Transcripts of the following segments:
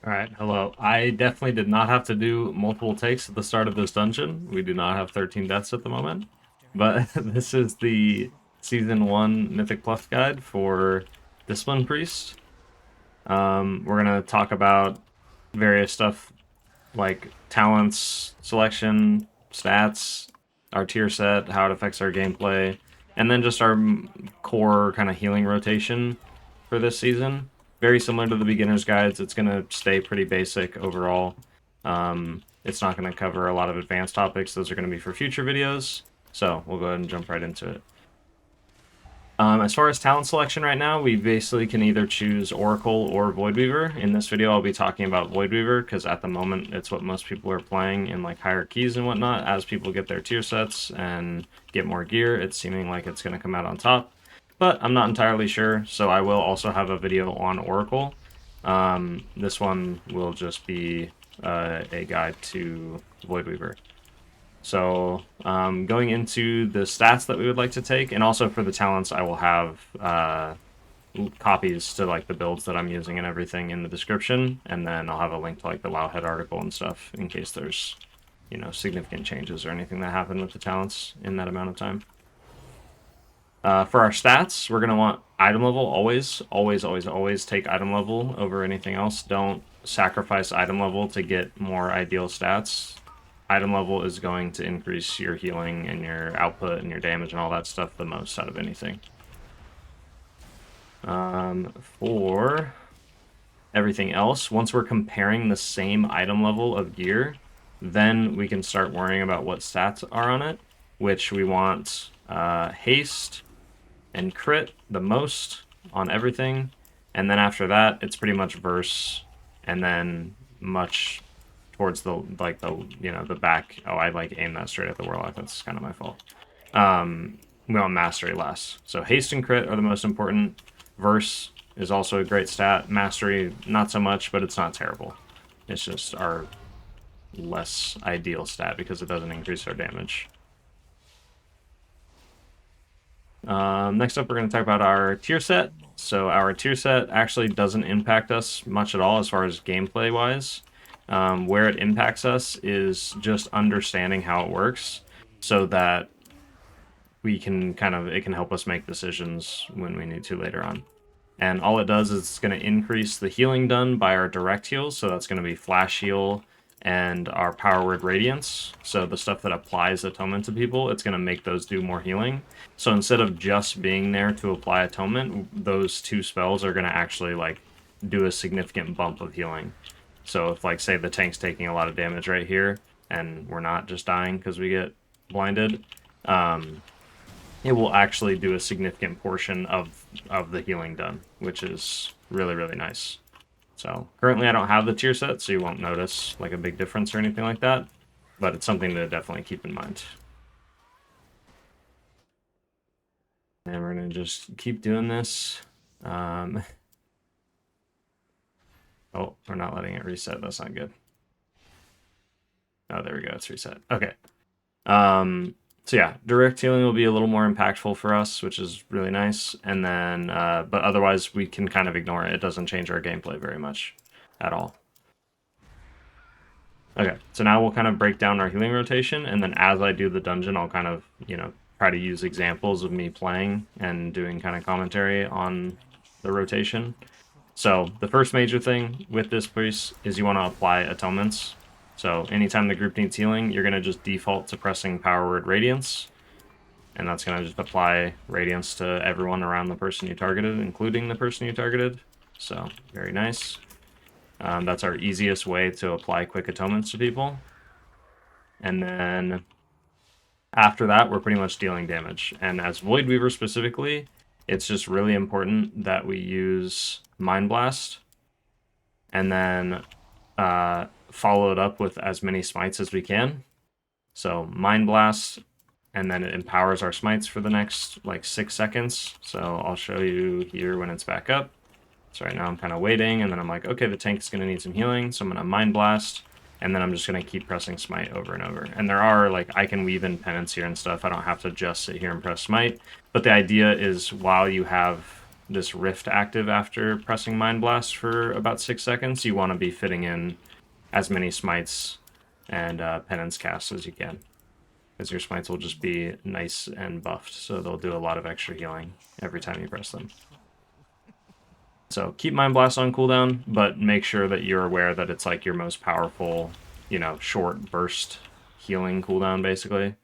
Alright, hello. I definitely did not have to do multiple takes at the start of this dungeon. We do not have 13 deaths at the moment. But this is the Season 1 Mythic Plus guide for Discipline Priest. We're going to talk about various stuff like talents, selection, stats, our tier set, how it affects our gameplay, and then just our core kind of healing rotation for this season. Very similar to the beginner's guides. It's going to stay pretty basic overall. It's not going to cover a lot of advanced topics. Those are going to be for future videos. So we'll go ahead and jump right into it. As far as talent selection right now, we basically can either choose Oracle or Voidweaver. In this video, I'll be talking about Voidweaver because at the moment, it's what most people are playing in like higher keys and whatnot. As people get their tier sets and get more gear, it's seeming like it's going to come out on top. But I'm not entirely sure, so I will also have a video on Oracle. This one will just be a guide to Voidweaver. So going into the stats that we would like to take, and also for the talents, I will have copies to like the builds that I'm using and everything in the description, and then I'll have a link to like the Wowhead article and stuff in case there's, you know, significant changes or anything that happened with the talents in that amount of time. For our stats, we're going to want item level always. Always take item level over anything else. Don't sacrifice item level to get more ideal stats. Item level is going to increase your healing and your output and your damage and all that stuff the most out of anything. For everything else, once we're comparing the same item level of gear, then we can start worrying about what stats are on it, which we want haste and crit the most on everything, and then after that, it's pretty much verse, and then much towards the the back. Oh, I like aim that straight at the warlock. That's kind of my fault. We want mastery last. So haste and crit are the most important. Verse is also a great stat. Mastery, not so much, but it's not terrible. It's just our less ideal stat because it doesn't increase our damage. Next up, we're going to talk about our tier set. So our tier set actually doesn't impact us much at all as far as gameplay-wise. Where it impacts us is just understanding how it works so that we can it can help us make decisions when we need to later on. And all it does is it's going to increase the healing done by our direct heals. So that's going to be flash heal and our power word radiance. So the stuff that applies atonement to people, it's going to make those do more healing. So instead of just being there to apply atonement, those two spells are going to actually like do a significant bump of healing. So if, like, say the tank's taking a lot of damage right here, and we're not just dying because we get blinded, it will actually do a significant portion of the healing done, which is really, really nice. So currently I don't have the tier set, so you won't notice like a big difference or anything like that, but it's something to definitely keep in mind. And we're going to just keep doing this. Oh, we're not letting it reset. That's not good. Oh, there we go. It's reset. Okay. So yeah, direct healing will be a little more impactful for us, which is really nice. And then, but otherwise we can kind of ignore it. It doesn't change our gameplay very much at all. Okay, so now we'll kind of break down our healing rotation. And then as I do the dungeon, I'll kind of, you know, try to use examples of me playing and doing kind of commentary on the rotation. So the first major thing with this piece is you want to apply atonements. So anytime the group needs healing, you're going to just default to pressing power word radiance. And that's going to just apply radiance to everyone around the person you targeted, including the person you targeted. So very nice. That's our easiest way to apply quick atonements to people. And then after that, we're pretty much dealing damage. And as Voidweaver specifically, it's just really important that we use Mind Blast and then follow it up with as many smites as we can. So Mind Blast, and then it empowers our smites for the next like 6 seconds. So I'll show you here when it's back up. So right now I'm kind of waiting, and then I'm like, okay, the tank's going to need some healing, so I'm going to Mind Blast, and then I'm just going to keep pressing Smite over and over. And there are, like, I can weave in penance here and stuff. I don't have to just sit here and press Smite. But the idea is while you have this Rift active after pressing Mind Blast for about 6 seconds, you want to be fitting in as many smites and penance casts as you can, because your smites will just be nice and buffed, so they'll do a lot of extra healing every time you press them. So keep Mind Blast on cooldown, but make sure that you're aware that it's like your most powerful, you know, short burst healing cooldown, basically.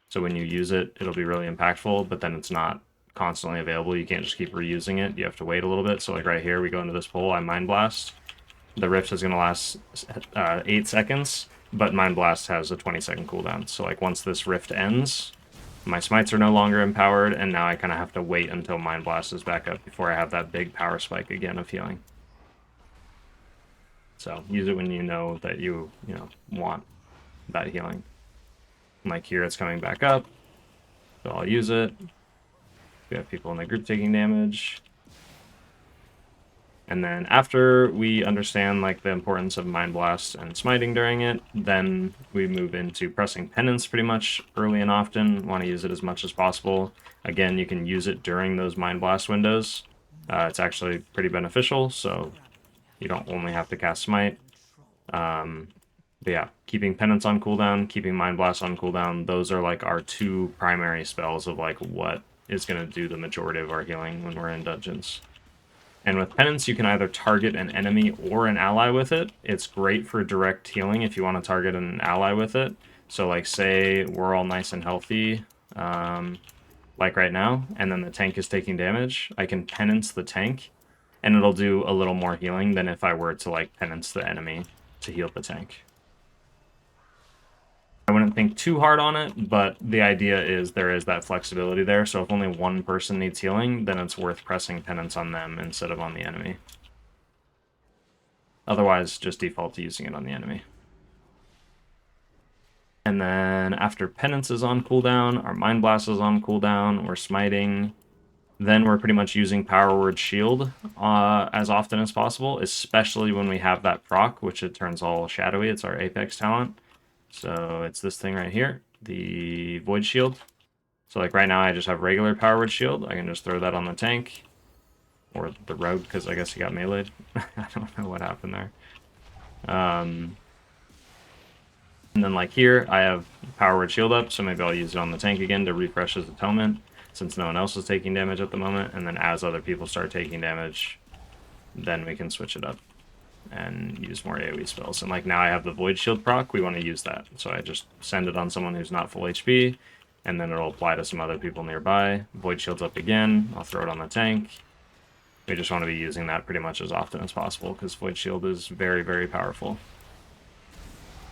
So when you use it, it'll be really impactful, but then it's not constantly available. You can't just keep reusing it. You have to wait a little bit. So like right here, we go into this pull, I Mind Blast. The Rift is going to last 8 seconds, but Mind Blast has a 20-second cooldown. So like once this Rift ends, my smites are no longer empowered, and now I kind of have to wait until Mind Blast is back up before I have that big power spike again of healing. So use it when you know that you want that healing. Like here, it's coming back up, so I'll use it. We have people in the group taking damage. And then after we understand like the importance of Mind Blast and smiting during it, then we move into pressing penance pretty much early and often. Want to use it as much as possible. Again, you can use it during those Mind Blast windows. It's actually pretty beneficial, so you don't only have to cast smite. But yeah, keeping penance on cooldown, keeping Mind Blast on cooldown, those are like our two primary spells of like what is going to do the majority of our healing when we're in dungeons. And with penance, you can either target an enemy or an ally with it. It's great for direct healing if you want to target an ally with it. So like say we're all nice and healthy, like right now, and then the tank is taking damage, I can penance the tank, and it'll do a little more healing than if I were to like penance the enemy to heal the tank. I wouldn't think too hard on it, but the idea is there is that flexibility there, so if only one person needs healing, then it's worth pressing penance on them instead of on the enemy. Otherwise, just default to using it on the enemy. And then after penance is on cooldown, our Mind Blast is on cooldown, we're smiting, then we're pretty much using Power Word Shield as often as possible, especially when we have that proc, which it turns all shadowy. It's our Apex talent. So it's this thing right here, the Void Shield. So like right now I just have regular Power Word Shield. I can just throw that on the tank. Or the rogue, because I guess he got meleeed. I don't know what happened there. And then like here, I have Power Word Shield up, so maybe I'll use it on the tank again to refresh his Atonement, since no one else is taking damage at the moment. And then as other people start taking damage, then we can switch it up and use more AoE spells. And like now I have the Void Shield proc, we want to use that. So I just send it on someone who's not full HP, and then it'll apply to some other people nearby. Void Shield's up again, I'll throw it on the tank. We just want to be using that pretty much as often as possible, because Void Shield is very, very powerful.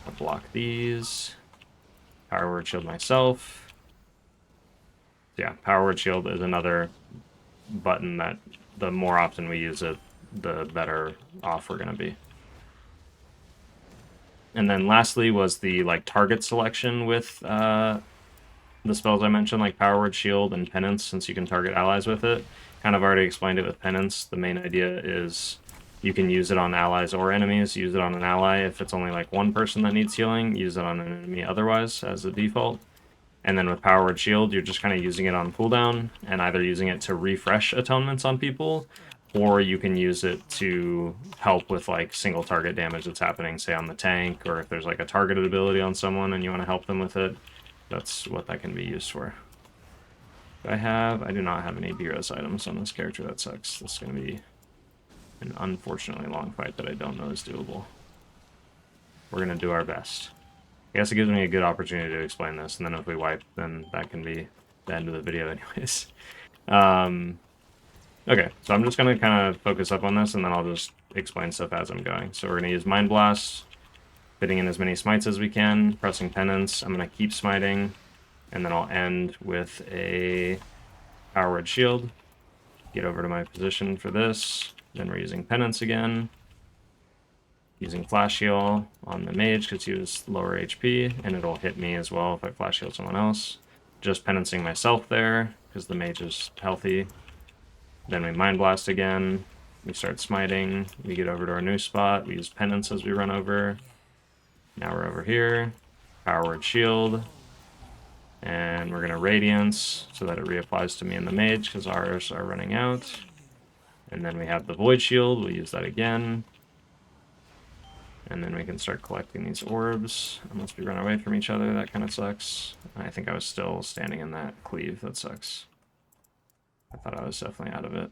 I'll block these. Power Word Shield myself. Yeah, Power Word Shield is another button that the more often we use it, the better off we're going to be. And then lastly was the like target selection with the spells I mentioned, like Power Word Shield and Penance, since you can target allies with it. Kind of already explained it with Penance. The main idea is you can use it on allies or enemies. Use it on an ally if it's only like one person that needs healing. Use it on an enemy otherwise as a default. And then with Power Word Shield, you're just kind of using it on cooldown and either using it to refresh atonements on people, or you can use it to help with like single target damage that's happening, say on the tank, or if there's like a targeted ability on someone and you want to help them with it, that's what that can be used for. I do not have any B-Res items on this character. That sucks. This is going to be an unfortunately long fight that I don't know is doable. We're going to do our best. I guess it gives me a good opportunity to explain this, and then if we wipe, then that can be the end of the video anyways. Okay, so I'm just going to kind of focus up on this, and then I'll just explain stuff as I'm going. So we're going to use Mind Blast, fitting in as many smites as we can, pressing Penance. I'm going to keep smiting, and then I'll end with a Power Word Shield. Get over to my position for this. Then we're using Penance again. Using Flash Heal on the Mage because he was lower HP, and it'll hit me as well if I Flash Heal someone else. Just Penancing myself there because the Mage is healthy. Then we Mind Blast again. We start smiting. We get over to our new spot. We use Penance as we run over. Now we're over here. Power Word Shield. And we're going to Radiance so that it reapplies to me and the Mage because ours are running out. And then we have the Void Shield. We'll use that again. And then we can start collecting these orbs. Unless we run away from each other, that kind of sucks. I think I was still standing in that cleave. That sucks. I thought I was definitely out of it.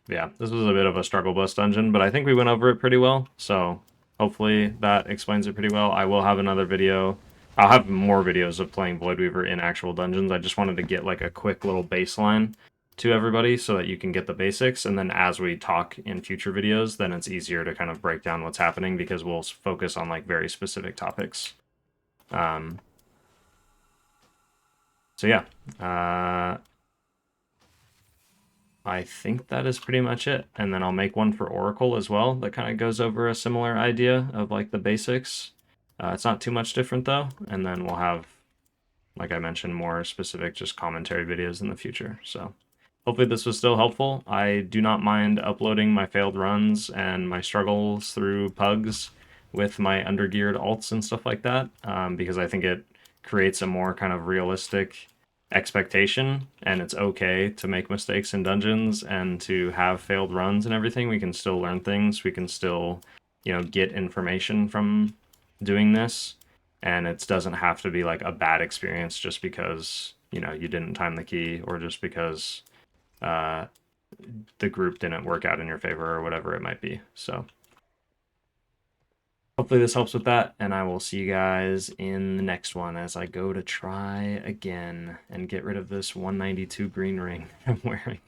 Yeah, this was a bit of a struggle bus dungeon, but I think we went over it pretty well. So hopefully that explains it pretty well. I will have another video. I'll have more videos of playing Voidweaver in actual dungeons. I just wanted to get like a quick little baseline to everybody so that you can get the basics. And then as we talk in future videos, then it's easier to kind of break down what's happening because we'll focus on like very specific topics. So yeah, I think that is pretty much it. And then I'll make one for Oracle as well that kind of goes over a similar idea of like the basics. It's not too much different though. And then we'll have, like I mentioned, more specific just commentary videos in the future. So hopefully this was still helpful. I do not mind uploading my failed runs and my struggles through pugs with my undergeared alts and stuff like that, because I think it creates a more kind of realistic expectation, and it's okay to make mistakes in dungeons and to have failed runs and everything. We can still learn things. We can still, you know, get information from doing this, and it doesn't have to be like a bad experience just because, you know, you didn't time the key or just because the group didn't work out in your favor or whatever it might be. So hopefully this helps with that, and I will see you guys in the next one as I go to try again and get rid of this 192 green ring I'm wearing.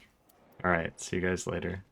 All right, see you guys later.